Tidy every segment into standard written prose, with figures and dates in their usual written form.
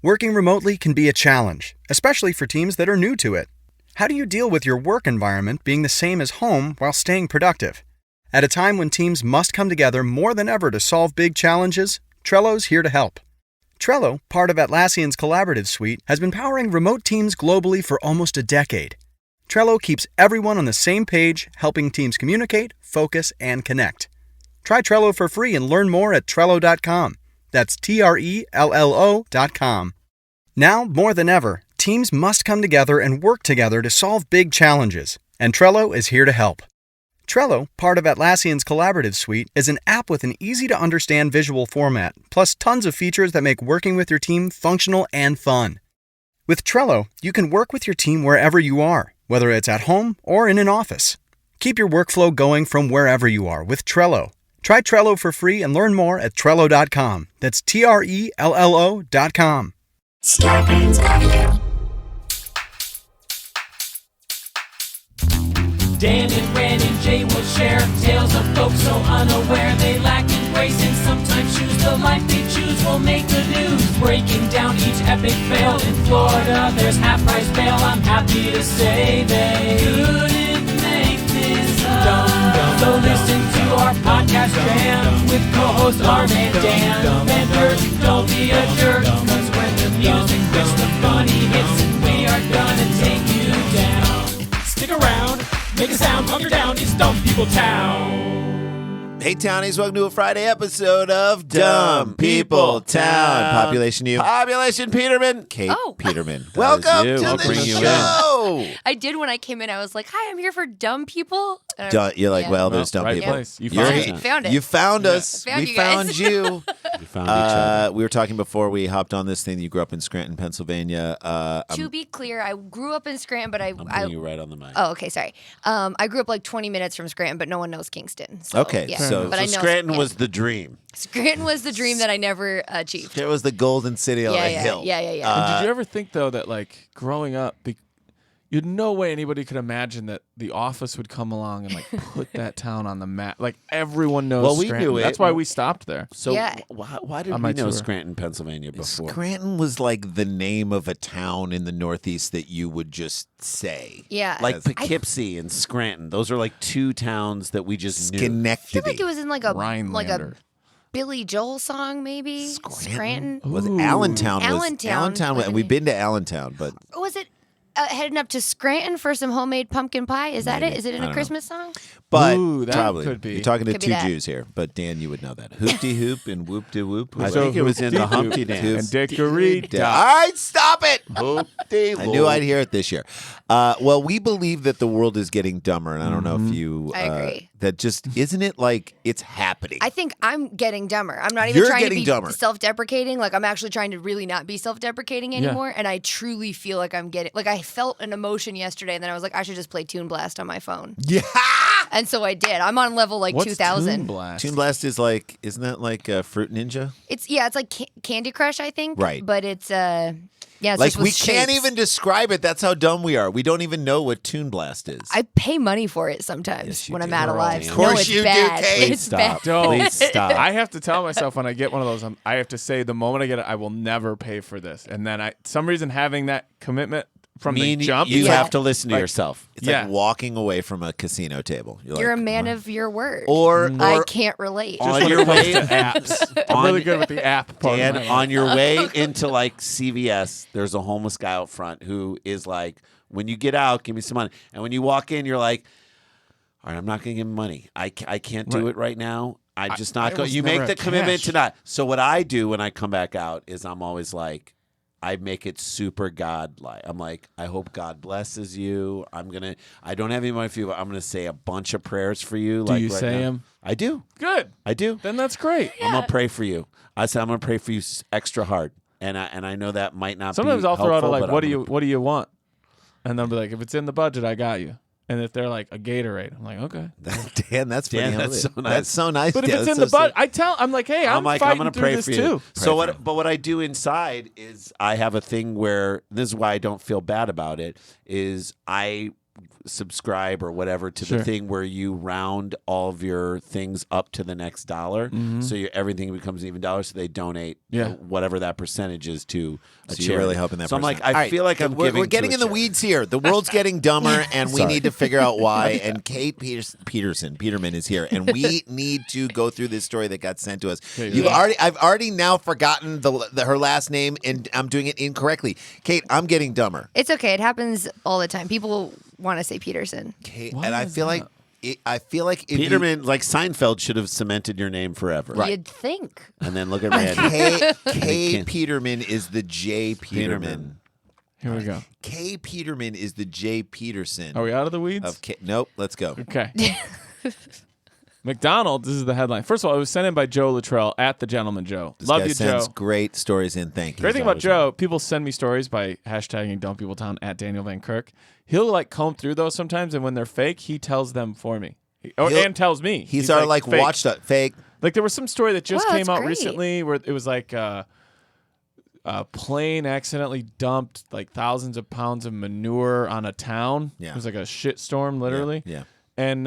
Working remotely can be a challenge, especially for teams that are new to it. How do you deal with your work environment being the same as home while staying productive? At a time when teams must come together more than ever to solve big challenges, Trello's here to help. Trello, part of Atlassian's collaborative suite, has been powering remote teams globally for almost a decade. Trello keeps everyone on the same page, helping teams communicate, focus, and connect. Try Trello for free and learn more at Trello.com. That's Trello.com. Now, more than ever, teams must come together and work together to solve big challenges, and Trello is here to help. Trello, part of Atlassian's collaborative suite, is an app with an easy-to-understand visual format, plus tons of features that make working with your team functional and fun. With Trello, you can work with your team wherever you are, whether it's at home or in an office. Keep your workflow going from wherever you are with Trello. Try Trello for free and learn more at Trello.com. That's Trello.com. Scarpins Avenue. Dan and Ren and Jay will share tales of folks so unaware they lack in grace and sometimes choose the life they choose will make the news. Breaking down each epic fail in Florida, there's half-price bail. I'm happy to say they couldn't make this up. So listen to our podcast jam with co-hosts Arn and Dan. Bender, don't be a jerk, cause when the music hits the funny hits, we are gonna take you down. Stick around. Make a sound, hunker down, it's Dumb People Town. Hey, Townies, welcome to a Friday episode of Dumb People Town. Population you. Population Peterman. Kate Peterman. Welcome to the show. I did when I came in. I was like, hi, I'm here for dumb people. You're like, well, there's dumb people. Place. You found it. You found us. Found we you guys. found you. We found each other. We were talking before we hopped on this thing. You grew up in Scranton, Pennsylvania. To be clear, I grew up in Scranton, but I'm putting you right on the mic. Oh, okay, sorry. I grew up like 20 minutes from Scranton, but no one knows Kingston. So, Okay, yeah. so But I know Scranton was the dream. Scranton was the dream that I never achieved. It was the golden city on a hill. Yeah. And did you ever think, though, that, like, growing up, you'd no way anybody could imagine that The Office would come along and, like, put that town on the map. Like, everyone knows Well, we Scranton. knew it. That's why we stopped there. So Yeah. why did On we my know tour. Scranton? Scranton, Pennsylvania before. Scranton was like the name of a town in the Northeast that you would just say. Yeah. Like Poughkeepsie and Scranton. Those are, like, two towns that we just knew. I Schenectady. feel like it was in like a Rhinelander. Billy Joel song, maybe. Scranton. Was Ooh. Allentown? Allentown. And we've been to Allentown, but Was it heading up to Scranton for some homemade pumpkin pie? Is that it? Is it in a Christmas song? Ooh, that probably could be. You're talking to Could be two that. Jews here, but Dan, you would know that. Hoop-de hoop and whoop-de-whoop. I think it was in the Humpty Dance. And Dickory All Dock. right, stop it. I knew I'd hear it this year. Well, we believe that the world is getting dumber, and I don't know if you. I agree. That just isn't it like it's happening. I think I'm getting dumber. I'm not even You're trying to getting be dumber. self-deprecating. Like I'm actually trying to really not be self-deprecating anymore. And I truly feel like I'm getting like I felt an emotion yesterday, and then I was like, I should just play Toon Blast on my phone. Yeah. And so I did. I'm on level like What's 2000. Toon Blast? Toon Blast is like, isn't that like Fruit Ninja? It's like Candy Crush, I think. Right. But it's it's Like just we with can't shapes. even describe it. That's how dumb we are. We don't even know what Toon Blast is. I pay money for it sometimes Yes, you when do. I'm out of Girl, lives. of course no, it's you do, bad. Kate. It's Stop. bad. Don't. Please stop. I have to tell myself when I get one of those, I have to say the moment I get it, I will never pay for this. And then some reason having that commitment from the jump, You Yeah. have to listen to Like- yourself. It's Yeah. like walking away from a casino table. You're a like, man "Wow." of your word. Or I can't relate. just on when your it comes way to apps. I'm really good with the app part. Dan, of my on your way into like CVS, there's a homeless guy out front who is like, when you get out, give me some money. And when you walk in, you're like, all right, I'm not going to give him money. I can't do Right. it right now. I'm just not I going. almost You never make the have commitment cash. to not. So what I do when I come back out is I'm always like, I make it super God-like. I'm like, I hope God blesses you. I don't have any money for you, but I'm going to say a bunch of prayers for you. Do like you right say now. them? I do. Good. I do. Then that's great. I'm going to pray for you. I said, I'm going to pray for you extra hard. And I know that might not Sometimes be I'll throw out helpful, like, but what I'm do gonna you want? And they'll be like, if it's in the budget, I got you. And if they're like a Gatorade, I'm like, okay. Dan, that's pretty Dan, healthy. that's so nice. That's so nice. But if Dan. it's in That's the so budget, I'm like, hey, I'm like, fighting I'm gonna through pray this for you. too. So what I do inside is I have a thing where this is why I don't feel bad about it. Is I subscribe or whatever to Sure. the thing where you round all of your things up to the next dollar, so everything becomes an even dollar. So they donate whatever that percentage is to a charity. You're really hoping that. So I'm like, person. I All right, feel like I'm giving. We're getting to a in the charity. weeds here. The world's getting dumber, and we need to figure out why. And Kate Peterman is here, and we need to go through this story that got sent to us. I've already now forgotten her last name, and I'm doing it incorrectly. Kate, I'm getting dumber. It's okay. It happens all the time. People want to say Peterson. Kate, and I feel like if Peterman, like Seinfeld, should have cemented your name forever. You'd think. And then look at Randy. K Peterman is the J Peterman. Here we go. K Peterman is the J Peterson. Are we out of the weeds? Nope. Let's go. Okay. McDonald, this is the headline. First of all, it was sent in by Joe Luttrell at The Gentleman Joe. This Love guy you, sends Joe. great stories in. Thank you. Great thing about Joe, people send me stories by hashtagging Don't People Town at Daniel Van Kirk. He'll like comb through those sometimes, and when they're fake, he tells them for me. And tells me. He's our like fake. watchdog. Fake. Like there was some story that just Wow, came that's out great. recently where it was like a plane accidentally dumped like thousands of pounds of manure on a town. Yeah. It was like a shit storm, literally. Yeah. And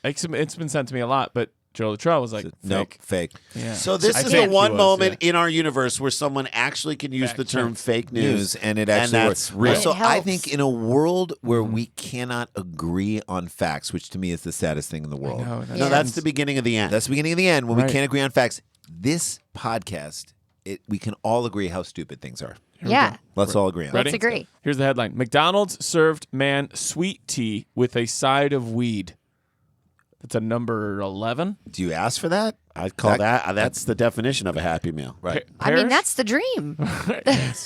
it's been sent to me a lot, but Joe Luttrell was like, Nope. Fake. Yeah. So this I is think the one he was, moment in our universe where someone actually can use the term fake news, And it actually that's works. real. So It I helps. think in a world where we cannot agree on facts, which to me is the saddest thing in the world. No, No, that's the beginning of the end. That's the beginning of the end when we Right. can't agree on facts. This podcast, we can all agree how stupid things are. Yeah. Let's all agree on Ready? it. Let's agree. Here's the headline. McDonald's served man sweet tea with a side of weed. That's a number 11. Do you ask for that? I'd call that's the definition of a Happy Meal. Right. I mean, that's the dream.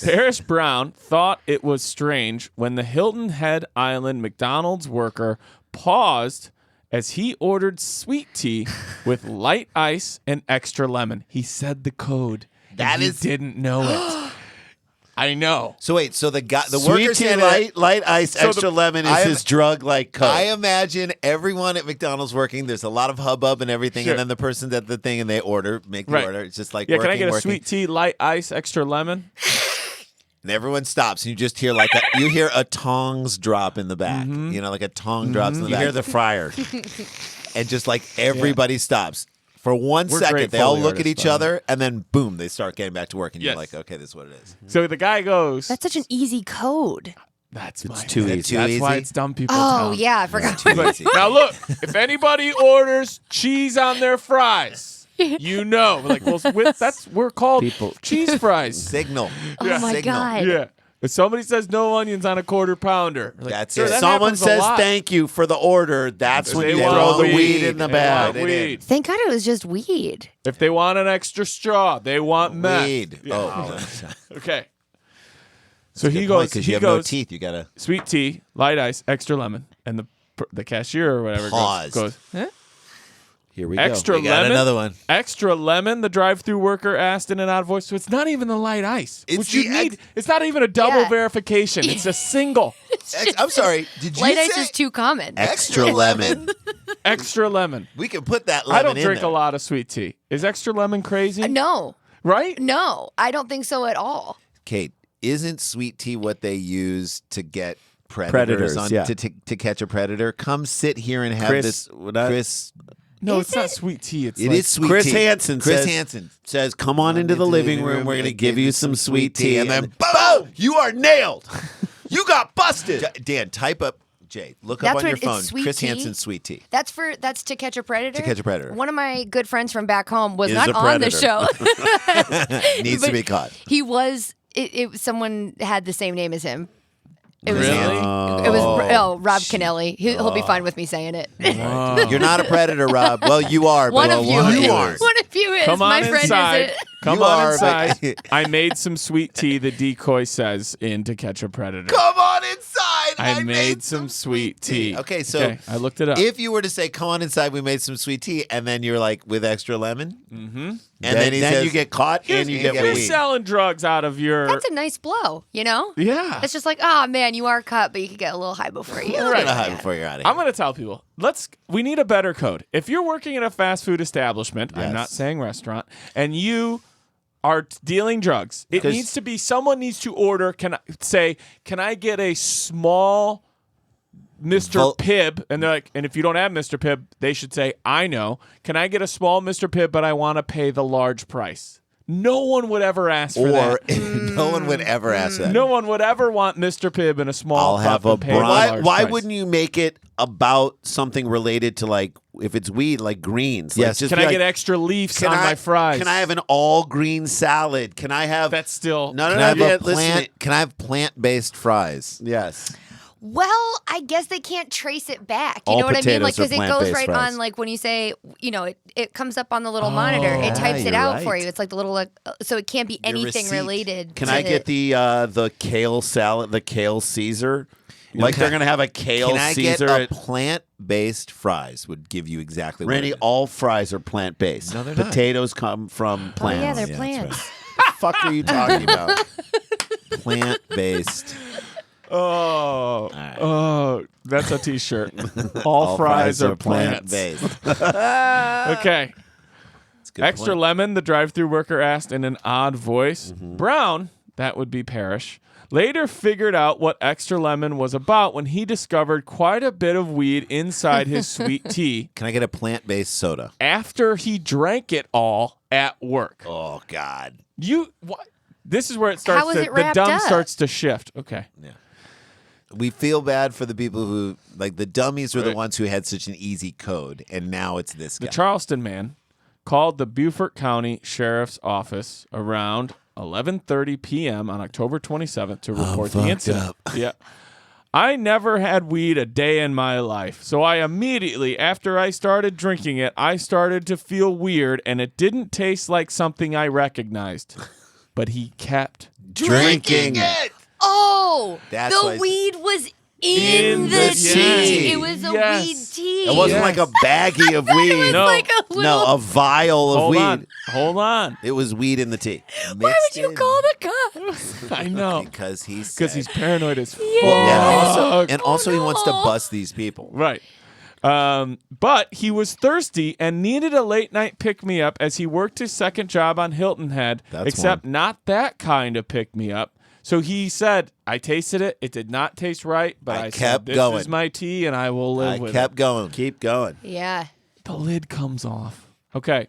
Paris Brown thought it was strange when the Hilton Head Island McDonald's worker paused as he ordered sweet tea with light ice and extra lemon. He said the code. That He is- didn't know it. I know. So wait, so the Sweet worker tea, said light ice, So extra lemon is I am- his drug like Coke. I imagine everyone at McDonald's working. There's a lot of hubbub and everything, Sure. and then the person's at the thing and they make the Right. order. It's just like Yeah, working, can I get a working. sweet tea, light ice, extra lemon? And everyone stops, and you just hear you hear a tongs drop in the back. You know, like a tong drops in the you back. hear the fryer. And just like everybody stops. For 1 We're second, great they all Foley look at artists, each by the other, and then boom, they start getting back to work, and you're Yes. like, okay, this is what it is. So the guy goes, That's such an easy code. that's too my- easy. That's why easy? it's dumb people. Oh, town. yeah. I forgot. Too easy. Now look, if anybody orders cheese on their fries, you know, like, well, we're called cheese fries. Signal. Oh, my Signal. God. Yeah. If somebody says no onions on a quarter pounder, we're like, That's sure, it. that Someone happens a says lot. thank you for the order. That's when They you want throw the weed. weed in the They bag. want weed. Thank God it was just weed. If they want an extra straw, they want meth. Weed. Yeah. Oh, Okay. So he goes. because He you have no goes. teeth. You gotta Sweet tea, light ice, extra lemon, and the cashier or whatever Pause. goes. Eh? Here we Extra We got lemon. another one. Extra lemon. The drive-through worker asked in an odd voice. So it's not even the light ice. It's which you the need. It's not even a double Yeah. verification. It's a single. I'm sorry. Did you Light say ice is too common. extra lemon? Extra lemon. We can put that lemon I don't in drink there. a lot of sweet tea. Is extra lemon crazy? No. Right? No. I don't think so at all. Kate, isn't sweet tea what they use to get predators on yeah. to catch a predator? Come sit here and have Chris- this. what I- Chris, No, Is it's not it? sweet tea. It's it like, is sweet Chris tea. Hansen Chris says- Hansen Says, come on into the living room. We're going to give you some sweet tea. and then boom, you are nailed. You got busted. Dan, type up. Jay, look up That's on your what it's phone. sweet Chris tea? Hansen sweet tea. That's To Catch a Predator. To Catch a Predator. One of my good friends from back home was Is not a on the predator. show. Needs to But be caught. He was. Someone had the same name as him. It was. Really? It was Rob Kennelly. He'll be fine with me saying it. You're not a predator, Rob. Well, you are. One but of you. you is. are. One of you is. Come on my friend inside. isn't. Come You on are, but- inside. I made some sweet tea. The decoy says in To Catch a Predator. Come on inside. I made some sweet tea. Okay, so I looked it up. if you were to say, "Come on inside, we made some sweet tea," and then you're like, "With extra lemon," and then he says, you get caught and you you get get You're weed. weed. selling drugs out of your. That's a nice blow, you know? Yeah. It's just like, oh man, you are cut, but you could get a little high before you. "Get a high before you're out of here." I'm going to tell people, we need a better code. If you're working in a fast food establishment, I'm not saying restaurant, and you are dealing drugs, it needs to be, someone needs to order, can I get a small Mr. Pibb, and they're like, and if you don't have Mr. Pibb, they should say, I know. Can I get a small Mr. Pibb, but I want to pay the large price? No one would ever ask for that. No one would ever ask that. No one would ever want Mr. Pibb in a small I'll have cup a and pay the why large Why price. wouldn't you make it about something related to, like, if it's weed, like greens? Yes. Like, Can I get extra leaves on my fries? Can I have an all green salad? Can I have? That's still... No. Can I have Yeah, listen. Can I have plant-based fries? Yes. Well, I guess they can't trace it back. You All know what I mean? Like, potatoes are because it goes plant-based right fries. on, like, when you say, it comes up on the little monitor. It types it you're out right. for you. It's like the little, so it can't be Your anything receipt. related Can to I get the kale salad, the kale Caesar? Like they're gonna have a kale Can I Caesar. get a plant-based fries? Would give you exactly what Randy, it is. all fries are plant based. No, they're not. Potatoes come from Oh, yeah, plants. they're Yeah, plants. What the fuck are you talking about? Plant-based. Oh, that's a T-shirt. All fries are plants. plant-based. Okay. That's a good Extra point. lemon, the drive-thru worker asked in an odd voice. Brown, that would be Parrish, later figured out what extra lemon was about when he discovered quite a bit of weed inside his sweet tea Can I get a plant-based soda? after he drank it all at work. Oh God. What? This is where it starts. How was it the wrapped dumb up? starts to shift. Okay. We feel bad for the people who, like, the dummies were the Right. ones who had such an easy code, and now it's this guy. The Charleston man called the Beaufort County Sheriff's Office around 11:30 p.m. on October 27th to report the fucked incident. up. Yeah. I never had weed a day in my life, so I immediately, after I started drinking it, I started to feel weird, and it didn't taste like something I recognized. But he kept Drinking it. Oh, That's the why- weed was in the yes. tea. It was a Yes. weed tea. It wasn't Yes. like a baggie of weed. No. like a little. No, a vial of weed. Hold on. It was weed in the tea. Why would you call the cops? I know. Because he's Because he's paranoid as fuck. and also he wants to no. bust these people. Right. But he was thirsty and needed a late night pick me up as he worked his second job on Hilton Head, That's except not that kind of pick me up. So he said, I tasted it. It did not taste right, but I I kept said, this going. is my tea and I will live I with kept it. going. Keep going. Yeah. The lid comes off. Okay.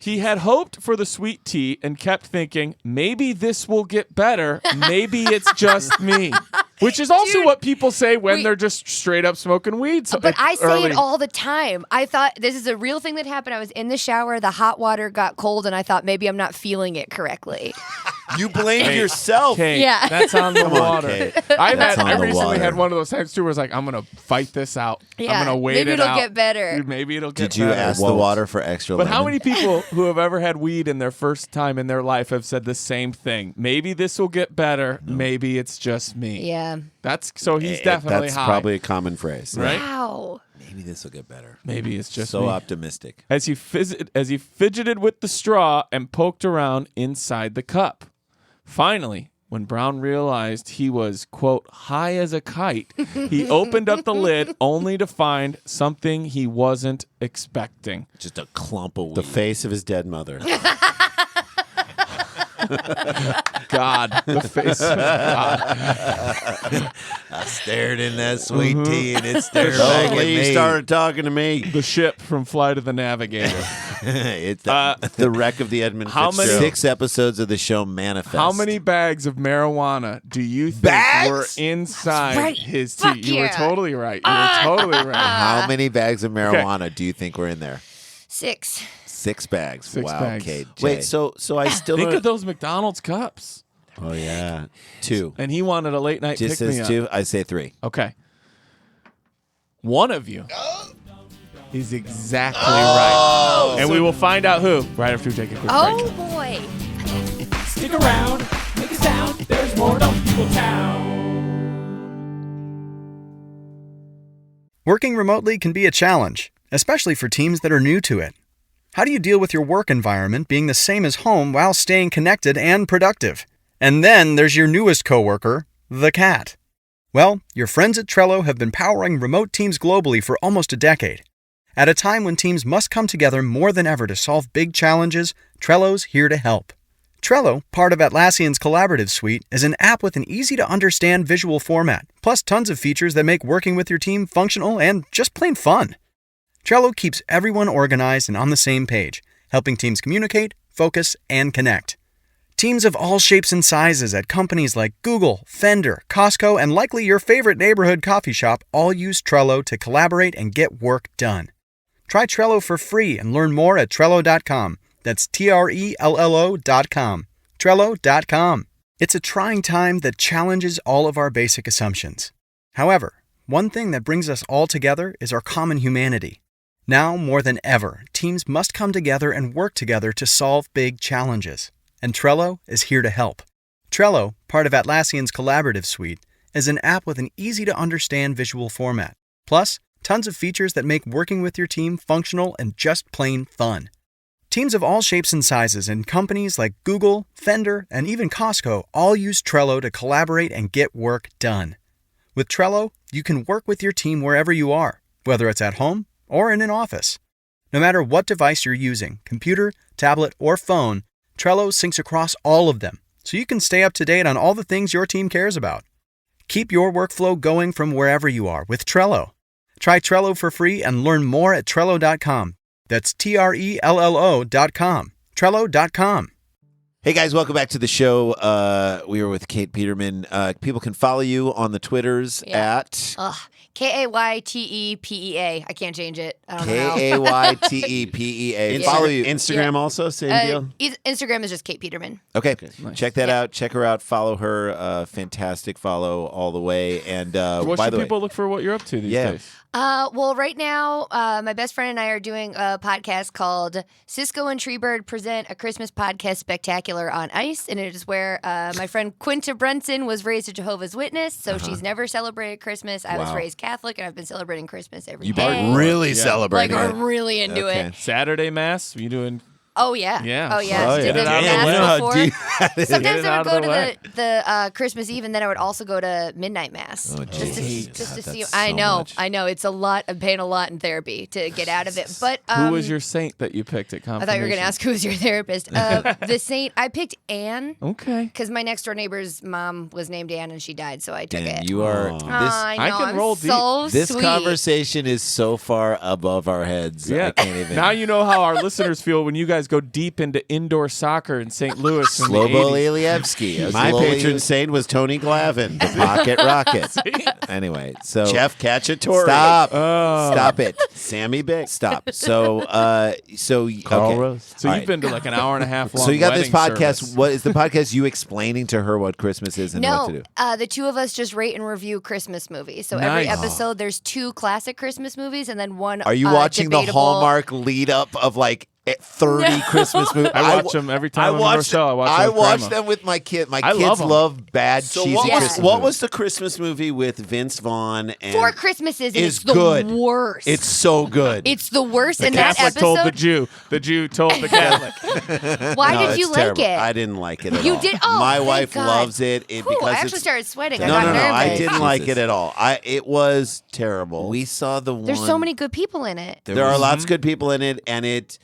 He had hoped for the sweet tea and kept thinking, maybe this will get better. Maybe it's just me. Which is also Dude, what people say when we- they're just straight up smoking weed. So But I say early. it all the time. I thought this is a real thing that happened. I was in the shower, the hot water got cold, and I thought maybe I'm not feeling it correctly. You blamed yourself. Kate, Yeah. that's on the Come on, water. Kate. I on the recently water. had one of those times too where I was like, I'm gonna fight this out. Yeah, I'm gonna wait maybe it it'll out. get better. Dude, maybe it'll get Did you better. ask the won't. water for extra But lemon? how many people who have ever had weed in their first time in their life have said the same thing? Maybe this will get better. Maybe it's just me. Yeah. That's so he's definitely That's high. probably a common phrase. right. Wow. Maybe this will get better. Maybe it's just So me. optimistic. As he fidgeted with the straw and poked around inside the cup. Finally, when Brown realized he was, quote, high as a kite, he opened up the lid only to find something he wasn't expecting. Just a clump of weed. The face of his dead mother. God, the face of God. I stared in that sweet Mm-hmm. tea and it stared back at Lee me. started talking to me. The ship from Flight of the Navigator. It's The wreck of the Edmund How many- Fitzgerald. 6 episodes of the show Manifest. How many bags of marijuana do you think Bags? were inside right. his tea? Fuck You were yeah. totally right. You were totally right. How many bags of marijuana do you think were in there? 6. 6 bags. 6 wow, bags. Kate. Wait, so I still Think don't. of those McDonald's cups. Oh yeah. 2. And he wanted a late night Just pick me says up. 2. I say 3. Okay. One of you is exactly right. And we will find out who right after we take a quick break. Oh, boy. Stick around, make a sound. There's more Dumb People Town. Working remotely can be a challenge, especially for teams that are new to it. How do you deal with your work environment being the same as home while staying connected and productive? And then there's your newest coworker, the cat. Well, your friends at Trello have been powering remote teams globally for almost a decade. At a time when teams must come together more than ever to solve big challenges, Trello's here to help. Trello, part of Atlassian's collaborative suite, is an app with an easy-to-understand visual format, plus tons of features that make working with your team functional and just plain fun. Trello keeps everyone organized and on the same page, helping teams communicate, focus, and connect. Teams of all shapes and sizes at companies like Google, Fender, Costco, and likely your favorite neighborhood coffee shop all use Trello to collaborate and get work done. Try Trello for free and learn more at Trello.com. That's Trello.com. Trello.com. It's a trying time that challenges all of our basic assumptions. However, one thing that brings us all together is our common humanity. Now, more than ever, teams must come together and work together to solve big challenges. And Trello is here to help. Trello, part of Atlassian's collaborative suite, is an app with an easy-to-understand visual format. Plus, tons of features that make working with your team functional and just plain fun. Teams of all shapes and sizes and companies like Google, Fender, and even Costco all use Trello to collaborate and get work done. With Trello, you can work with your team wherever you are, whether it's at home or in an office. No matter what device you're using, computer, tablet, or phone, Trello syncs across all of them, so you can stay up to date on all the things your team cares about. Keep your workflow going from wherever you are with Trello. Try Trello for free and learn more at Trello.com. That's Trello.com. Trello.com. Hey guys, welcome back to the show. We are with Kate Peterman. People can follow you on the Twitters at Kaytepea. I can't change it. I don't know. Kaytepea. Follow you. Instagram also, same deal. Instagram is just Kate Peterman. Okay, Nice. check that out. Check her out. Follow her. Fantastic follow all the way. And What by should the way, people look for what you're up to these days? Well, right now, my best friend and I are doing a podcast called Cisco and Treebird Present a Christmas Podcast Spectacular on Ice, and it is where my friend Quinta Brunson was raised a Jehovah's Witness, so she's never celebrated Christmas. I was raised Catholic, and I've been celebrating Christmas every you day. are really celebrating Like, it. we're really into it. Saturday Mass? You doing? Oh, yeah. Yeah. Oh, yeah. Oh, Did yeah. the Damn, Mass you know how before. deep Sometimes Get it I out would of go the to way. the Christmas Eve, and then I would also go to Midnight Mass. Oh, just geez. to God, see. that's I so know. much. I know. It's a lot. I'm paying a lot in therapy to get out of it. But Who was your saint that you picked at I confirmation? thought you were going to ask who was your therapist. The saint, I picked Anne Okay. because my next door neighbor's mom was named Anne and she died, so I took Dan, it. you are. I know. I can I'm roll so This sweet. conversation is so far above our heads. Yeah. I can't even. Now you know how our listeners feel when you guys go deep into indoor soccer in St. Louis in the Slobo 80s. Ilievsky. My patron saint was Tony Glavin. the Pocket Rocket. Anyway, so Jeff Cacciatore. stop. Oh. Stop it. Sammy Bick. Stop. So, Carl okay. Rose. So All you've been to like an hour and a half long So you got this wedding podcast. service. What is the podcast? You explaining to her what Christmas is and what to No, do. the two of us just rate and review Christmas movies. So every Nice. episode, there's 2 classic Christmas movies and then one. Are you watching the debatable- Hallmark lead up of like 30 Christmas movies? I watch them every time I'm in Rochelle. I watch them with them with my kid. My I love kids them. love bad So cheesy what, Yeah. was, Christmas what movies. was the Christmas movie with Vince Vaughn and 4 Christmases, and Is it's the good. worst. It's so good. It's the worst. The in that Catholic told the episode, Jew. The Jew told the Catholic. why No, did it's you like terrible. it? I didn't like it at You all. did? Oh, my thank wife God. loves it, Whew, because I actually it's started sweating. No, I No, got no, no. nervous. I didn't like Jesus. it at all. It was terrible. we saw the one. There's so many good people in it. There are lots of good people in it, and it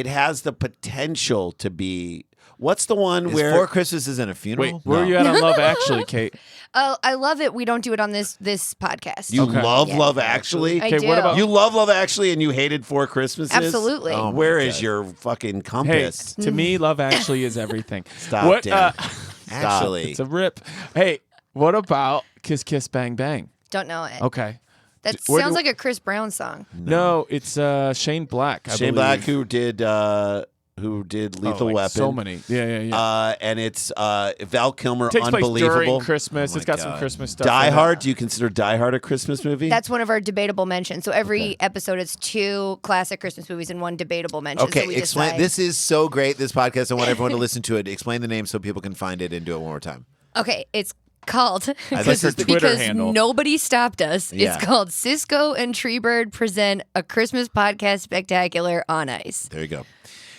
has the potential to be. What's the one Is where Four Christmases and a Wait, Funeral? where are you at on Love Actually, Kate? Oh, I love it. We don't do it on this podcast. you Okay. love Yeah. Love Actually? I Okay, do. what about You love Love Actually, and you hated Four Christmases? Absolutely. Oh, my Where is God. your fucking Hey, compass? to me, Love Actually is everything. Stop, What? Dan. Actually, It's a rip. Hey, what about Kiss Kiss Bang Bang? Don't know it. Okay. That Where sounds do- like a Chris Brown song. No, it's Shane Black. I Shane believe. Black, who did Lethal like Weapon. So many. Yeah. And it's Val Kilmer, It takes place unbelievable. during Christmas. Oh It's got my some God. Christmas stuff. Die in it. Hard. Do you consider Die Hard a Christmas movie? That's one of our debatable mentions. So every episode, it's 2 classic Christmas movies and 1 debatable mention. okay. So we Explain. decide. This is so great. This podcast. I want everyone to listen to it. Explain the name so people can find it and do it one more time. Okay, it's called like her Twitter because handle. nobody stopped us. Yeah. It's called Cisco and Treebird Present a Christmas Podcast Spectacular on Ice. There you go.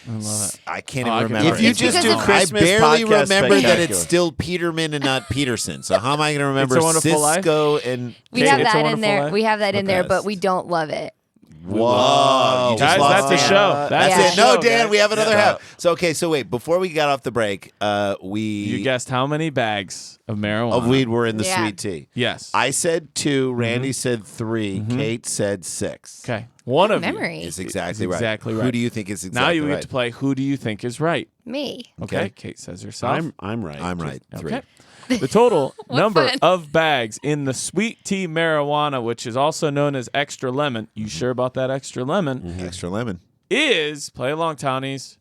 I love it. I can't Oh, I even can remember. If you It's just do I Christmas barely podcast remember that spectacular. it's still Peterman and not Peterson. So how am I going to remember It's a Wonderful Life? Cisco and? We Kate, have It's a that in Wonderful there. Life? We have that in there, Okay. but we don't love it. Whoa. You guys, that's a show. That's Yeah. it. No, show, Dan, guys. we have another Yeah. half. So, okay, so wait. Before we got off the break, You guessed how many bags of marijuana? Of weed were in the Yeah. sweet tea. Yes. I said 2. Randy said 3. Kate said 6. Okay. One of Memory. is exactly right. exactly Who right. do you think is exactly now you right? get to play Who Do You Think Is Right? Me. Okay. Kate says herself. I'm right. I'm right. 3. Okay. The total number fun. of bags in the sweet tea marijuana, which is also known as extra lemon, you sure about that extra lemon, Extra lemon. is, play along, Townies,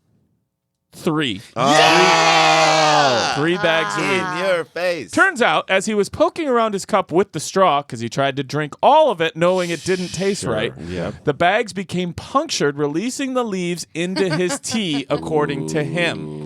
3. Oh! 3 bags a week. In your face. Turns out, as he was poking around his cup with the straw, because he tried to drink all of it knowing it didn't taste right, the bags became punctured, releasing the leaves into his tea, according to him.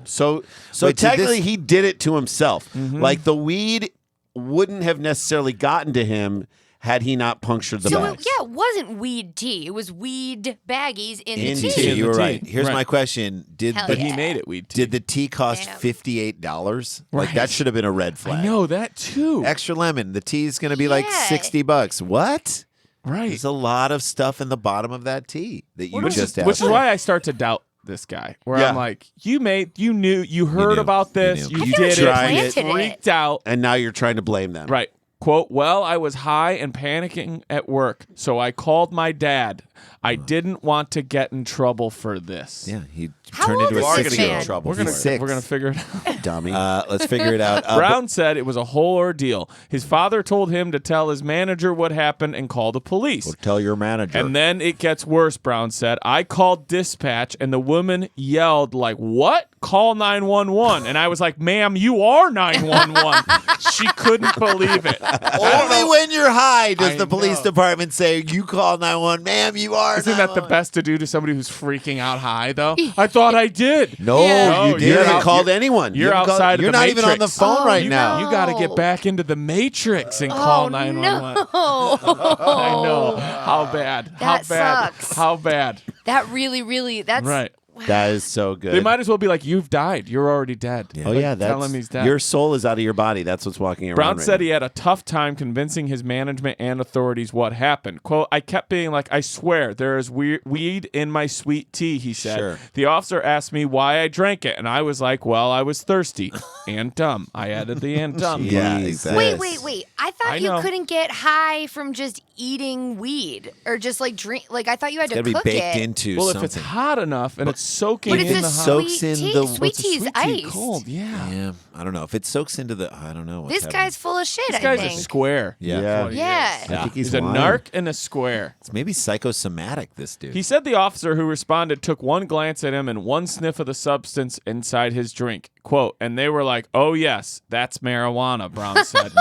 So Wait, did technically this- he did it to himself. Like the weed wouldn't have necessarily gotten to him had he not punctured the So bags. it wasn't weed tea. It was weed baggies in In the tea. tea. In You the were tea. right. Here's Right. my question. Did Hell the, But he Yeah. made it weed tea. did the tea cost Damn. $58? Like Right. that should have been a red flag. I know that too. Extra lemon. The tea is going to be like Yeah. $60. What? Right. There's a lot of stuff in the bottom of that tea that you Which just is, asked which is for. why I start to doubt this guy. Where Yeah. I'm like, you knew, you heard knew. about You this, knew. you I feel like did you it, planted it. freaked out. And now you're trying to blame them. Right. Quote, well, I was high and panicking at work, so I called my dad. I didn't want to get in trouble for this. Yeah, he How turned old into is a this 6-year-old. man? trouble We're gonna for it. Six. we're gonna figure it out. Dummy. Let's figure it out. Brown said it was a whole ordeal. His father told him to tell his manager what happened and call the police. Tell your manager. And then it gets worse, Brown said. I called dispatch and the woman yelled like, what? Call 911. And I was like, ma'am, you are 911. She couldn't believe it. Only when you're high does I the police know. department say, you call 911. Ma'am, you are Isn't that the 911. best to do to somebody who's freaking out high, though? I thought I did. No, Yeah. you No, didn't. you You're haven't out- called anyone. You're You haven't called- outside of You're the not Matrix. even on the phone Oh, right you now. You got to get No. back into the Matrix and call 911. No. I know. How bad. How That bad. sucks. How bad. That really, that's Right. That is so good. They might as well be like, you've died. You're already dead. Oh yeah, Tell that's him he's dead. your soul is out of your body. That's what's walking around. Brown right said now. he had a tough time convincing his management and authorities what happened. Quote, I kept being like, I swear there is weed in my sweet tea, he said. Sure. The officer asked me why I drank it, and I was like, well, I was thirsty and dumb. I added the and dumb. Yeah, Jesus. exactly. Wait. I thought I you know. couldn't get high from just eating weed or just like drink. Like I thought you had It's to got to be cook baked it. into Well, something. if it's hot enough and it's soaking But it's in a the sweet hot, Soaks in tea. the- Sweet What's a tea's sweet tea ice. cold? Yeah. Yeah, I don't know. If it soaks into the, I don't know. What's This happening. guy's full of shit. This I guy's a think. square. Yeah. Yeah. what he Yeah. is. I think He's he's a lying. narc and a square. It's maybe psychosomatic, this dude. He said the officer who responded took one glance at him and one sniff of the substance inside his drink. Quote, and they were like, oh, yes, that's marijuana, Brown said.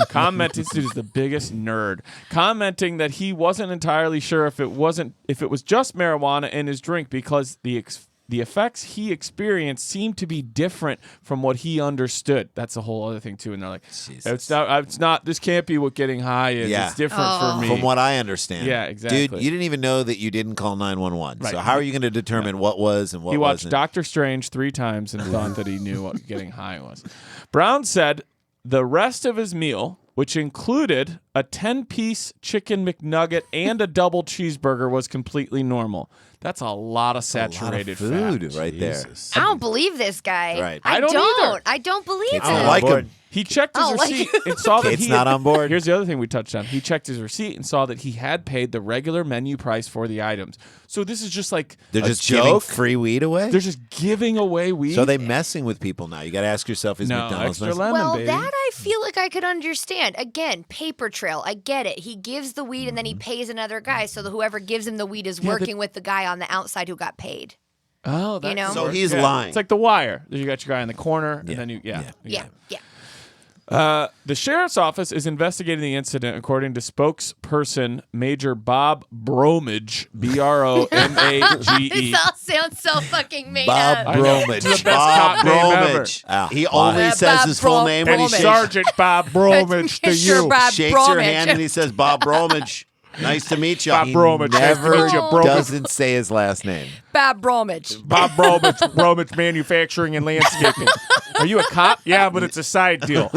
Commenting, this dude is the biggest nerd. Commenting that he wasn't entirely sure if it was just marijuana in his drink because the effects he experienced seemed to be different from what he understood. That's a whole other thing, too. And they're like, it's not, this can't be what getting high is. Yeah. It's different Oh. for me. From what I understand. Yeah, exactly. Dude, you didn't even know that you didn't call 911. Right. So how are you going to determine what was and what He watched wasn't? Doctor Strange 3 times and thought that he knew what getting high was. Brown said the rest of his meal, which included a 10-piece chicken McNugget and a double cheeseburger, was completely normal. That's a lot of saturated food fat. right there. I don't believe this guy. Right. I don't either. I don't believe Kate's him. not don't like board. him. He checked his Oh, like- receipt and saw that Kate's he not had, on board. Here's the other thing we touched on. He checked his receipt and saw that he had paid the regular menu price for the items. So this is just like They're a just giving joke. free weed away? They're just giving away weed. So they messing with people now. You got to ask yourself, is no McDonald's extra messing? lemon, Well, baby. that I feel like I could understand. Again, paper trail. I get it. He gives the weed and then he Mm-hmm. pays another guy. So whoever gives him the weed is working with the guy on the outside who got paid. Oh, that know? could So work. he's Yeah. lying. It's like The Wire. You got your guy in the corner, and then you, Yeah. The sheriff's office is investigating the incident, according to spokesperson Major Bob Bromage, Bromage. This all sounds so fucking made Bob up. know. Bromage. It's the best cop name ever. Ah, He only Bob says his full name when he And shakes, Sergeant Bob Bromage to Sure, you. Bob shakes your Bromage. hand and he says Bob Bromage. Nice to meet you. Bob Bromwich. Nice to Never meet you, Bromwich. doesn't say his last name. Bob Bromwich. Bob Bromwich, Bromwich Manufacturing and Landscaping. Are you a cop? Yeah, but it's a side deal.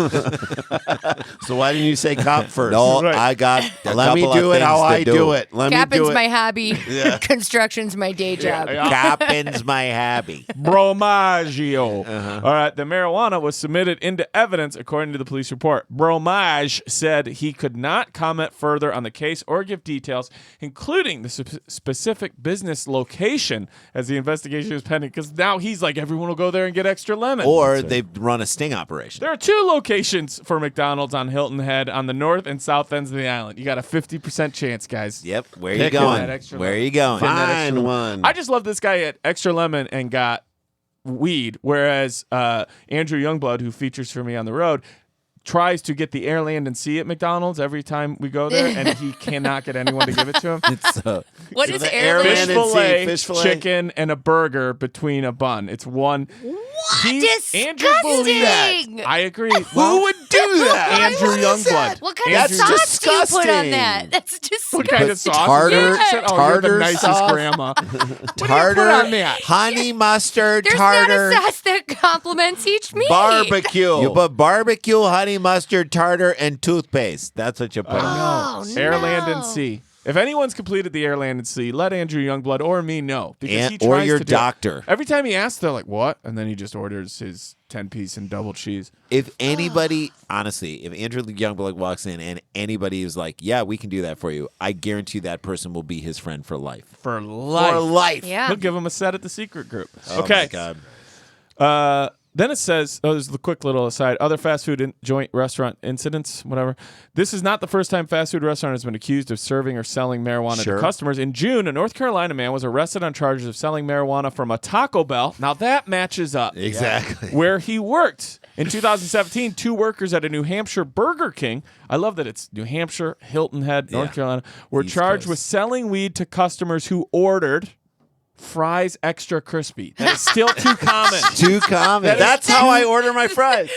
So why didn't you say cop first? No, Right. I got. Let me do it how I do it. Let me do Captain's it. my hobby. Construction's my day job. Captain's my hobby. Bromaggio. All right, the marijuana was submitted into evidence according to the police report. Bromage said he could not comment further on the case or give details, including the specific business location as the investigation is pending, because now he's like, everyone will go there and get extra lemon. Or they run a sting operation. There are 2 locations for McDonald's on Hilton Head on the north and south ends of the island. You got a 50% chance, guys. Yep. Where Pick you that going? extra Where lemon. you going? Find one. I just love this guy at Extra Lemon and got weed, whereas Andrew Youngblood, who features for me on the road, tries to get the air, land, and sea at McDonald's every time we go there, and he cannot get anyone to give it to him. What is the air? airman- Fish Land and sea, fillet, fish fillet. chicken, and a burger between a bun. It's one. Andrew believes Disgusting. that. I agree. Who would do that? Andrew Youngblood. What kind Andrew- of sauce do you put on disgusting. that? That's disgusting. What kind of sauce? tartar- Yeah. Oh, you're the tartar nicest sauce? grandma. What do you Tartar, put on that? honey mustard, There's tartar. not a sauce that complements each meat. Barbecue. You put barbecue, honey mustard, tartar, and toothpaste. That's what you put. Oh, no. Air, land, and sea. If anyone's completed the air, land, and sea, let Andrew Youngblood or me know. Because he And- or tries your to do it. doctor. Every time he asks, they're like, what? And then he just orders his 10-piece and double cheese. If anybody, honestly, if Andrew Youngblood walks in and anybody is like, yeah, we can do that for you, I guarantee that person will be his friend for life. For life. For life. Yeah. He'll give him a set at the secret group. Oh, okay. my God. Then it says, there's the quick little aside, other fast food joint restaurant incidents, whatever. This is not the first time fast food restaurant has been accused of serving or selling marijuana Sure. to customers. In June, a North Carolina man was arrested on charges of selling marijuana from a Taco Bell. Now that matches up. Exactly. Where he worked. In 2017, 2 workers at a New Hampshire Burger King, I love that it's New Hampshire, Hilton Head, North Yeah. Carolina, were East charged Coast. with selling weed to customers who ordered fries extra crispy. That is still too common. Too common. That's how I order my fries.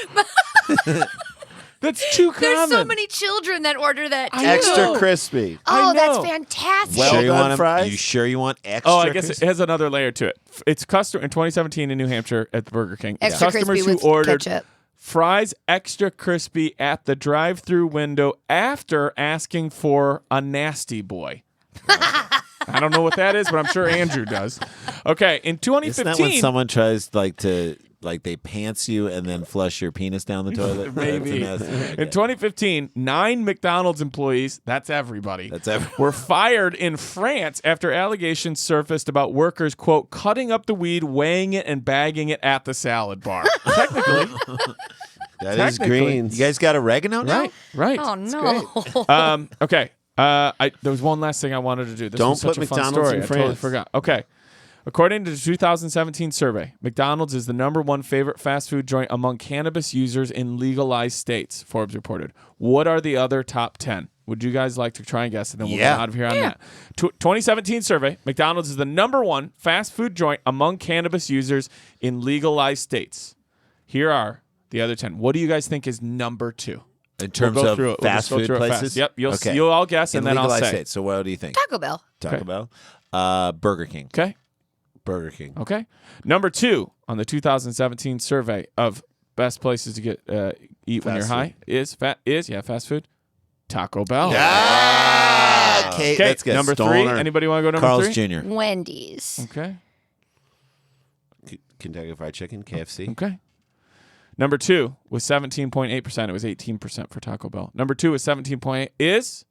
That's too common. There's so many children that order that too. I Extra know. crispy. Oh, I that's know. fantastic. Well Sure you done want 'em- fries? You sure you want extra? Oh, I guess it crispy? has another layer to it. It's customer in 2017 in New Hampshire at the Burger King. Extra Customers crispy who with ordered ketchup. fries extra crispy at the drive-through window after asking for a nasty boy. I don't know what that is, but I'm sure Andrew does. Okay, in Isn't that when 2015, someone tries they pants you and then flush your penis down the toilet? maybe. That's a nasty- In 2015, 9 McDonald's employees, that's everybody, were fired in France after allegations surfaced about workers, quote, cutting up the weed, weighing it, and bagging it at the salad bar. Technically. That is Technically. greens. You guys got oregano now? Right. Oh It's no. great. Okay. There was one last thing I wanted to do. This Don't was such put a fun McDonald's story. in I totally France. forgot. Okay. According to the 2017 survey, McDonald's is the #1 favorite fast food joint among cannabis users in legalized states, Forbes reported. What are the other top 10? Would you guys like to try and guess? And then we'll Yeah. get out of here on that. 2017 survey, McDonald's is the #1 fast food joint among cannabis users in legalized states. Here are the other 10. What do you guys think is number 2? In terms We'll go of through it. We'll fast just go food through it fast. places? Yep. Okay. You'll all guess, In and then I'll legalized say. states. So what do you think? Taco Bell. Taco Okay. Bell? Burger King. Okay. Burger King. Okay. Number 2 on the 2017 survey of best places to get eat when you're Fast high is fast food. Taco Bell. Ah, okay, Okay. that's good. Number Stoner. 3. Anybody want to go number Carl's 3? Jr. Wendy's. Okay. Kentucky Fried Chicken, KFC. Okay. Number 2 was 17.8%. It was 18% for Taco Bell. Number 2 was 17.8 is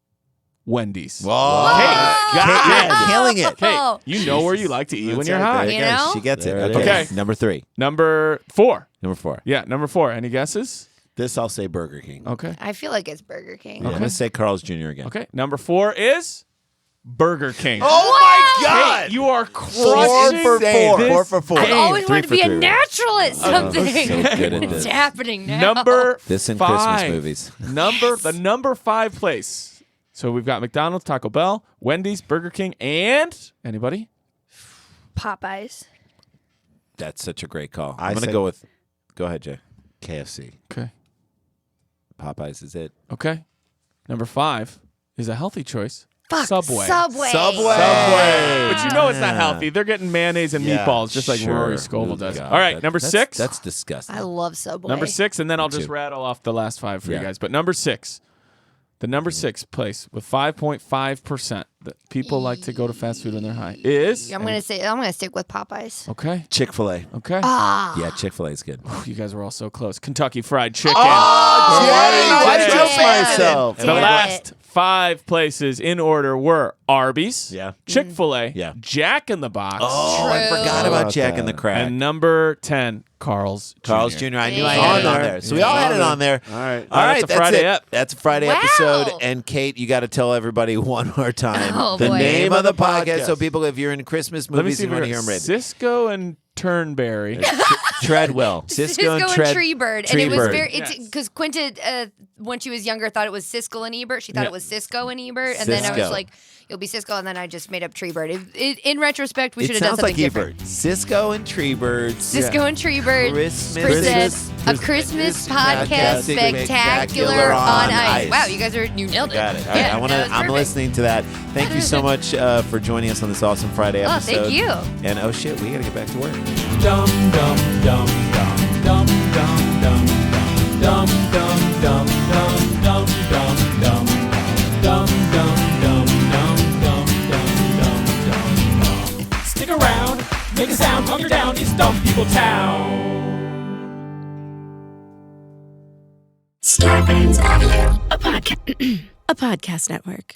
Wendy's. Whoa. Hey, You're killing it. Hey, you know where you like to eat when That's you're right, high. there You There know? She gets it. There it Okay. is. Number 3. Number 4. Number 4. Yeah, number 4. Any guesses? This I'll say Burger King. Okay. I feel like it's Burger King. I'm going to say Carl's Jr. again. Okay. Number 4 is Burger King. Oh, my God. Hey, you are 4 crushing for 4. this 4 for 4. I've always 3 wanted to for be a 3. natural at something. so good at It's this. happening now. Number This and 5. Christmas movies. The number 5 place. So we've got McDonald's, Taco Bell, Wendy's, Burger King, and anybody? Popeyes. That's such a great call. I I'm going to say- go with. Go ahead, Jay. KFC. Okay. Popeyes is it. Okay. Number 5 is a healthy choice. Fuck. Subway. Subway. But you know it's not healthy. They're getting mayonnaise and Yeah, meatballs, just like sure. Rory Scovel does. God, All right, that- number that's- 6. That's disgusting. I love Subway. Number 6, and then I'll just too. rattle off the last 5 for you Yeah. guys. But number 6, the number 6 place with 5.5% that people like to go to fast food when they're high is. I'm gonna stick with Popeyes. Okay. Chick-fil-A. Okay. Yeah, Chick-fil-A is good. You guys were all so close. Kentucky Fried Chicken. Oh, Jay, I Jay. trust myself. The Damn last 5 places in order were Arby's, Yeah. Chick-fil-A, Yeah. Jack in the Box, Oh, I True. forgot about Jack and the Crack. and number 10, Carl's Jr. Carl's Jr. I knew I Yeah. had it On on there. there. So we all had it on there. All right. All right, that's a Friday it. ep. That's a Friday Wow. episode. And Kate, you got to tell everybody one more time Oh, the boy. name of the podcast. Podcast. So people, if you're in Christmas Let me movies see and if want we to hear them read, Cisco and Turnberry. Treadwell. Cisco and Treebird. And it was Treebird. very, Yes. because Quinta, when she was younger, thought it was Siskel and Ebert. She thought Yeah. it was Cisco and Ebert. And then I was Cisco. like, you'll be Cisco. And then I just made up Treebird. In retrospect, we it should have done sounds something like different. Ebert. Cisco and Treebird. Cisco and Treebird Christmas- present a Christmas Christmas podcast podcast spectacular on ice. Wow, you nailed it. Got it. All right, Yeah, that was I'm perfect. listening to that. Thank you so much for joining us on this awesome Friday Oh, episode. thank you. And oh shit, we gotta get back to work. Dum dum dum dum dum dum dum dum dum dum dum dum dum dum dum dum dum dum dum dum. Stick around, make a sound, hunker down. It's Dumb People Town. Scarpins Avenue. A podcast network.